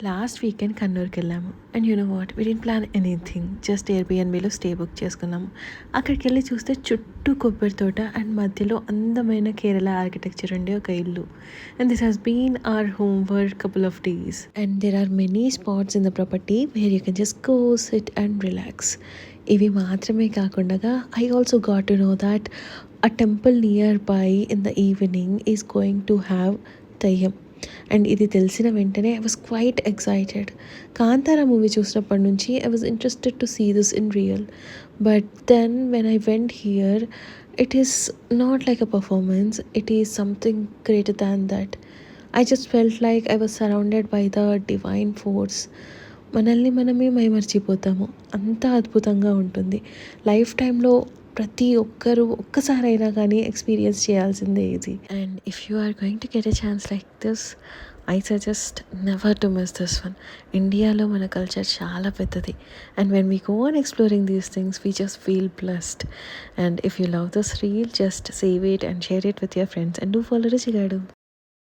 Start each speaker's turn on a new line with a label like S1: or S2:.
S1: Last weekend కన్నూర్కి వెళ్ళాము. And you know what, we didn't plan anything, just ఎయిర్బిఎన్బిలో stay book చేసుకున్నాము. అక్కడికి వెళ్ళి చూస్తే చుట్టూ కొబ్బరి తోట అండ్ మధ్యలో అందమైన కేరళ ఆర్కిటెక్చర్ ఉండే ఒక ఇల్లు. And this has been our home for couple of days. And there are many spots in the property where you can just go sit and relax. ఇవి మాత్రమే కాకుండా I also got to know that a temple nearby in the evening is going to have దయ్యం. And ఇది తెలిసిన వెంటనే I was quite excited. Kantara movie చూసినప్పటి నుంచి I was interested to see this in real. But then when I went here, it is not like a performance, it is something greater than that. I just felt like I was surrounded by the divine force. మనల్ని మనమే మైమర్చిపోతాము, అంత అద్భుతంగా ఉంటుంది. Life టైంలో ప్రతి ఒక్కరూ ఒక్కసారైనా కానీ ఎక్స్పీరియన్స్ చేయాల్సిందే ఇది. And if you are going to get a chance like this, I suggest never to miss this one. ఇండియాలో మన కల్చర్ చాలా పెద్దది. And when we go on exploring these things, we just feel blessed. And if you love this reel, just save it and share it with your friends and do follow రుచిగాడు.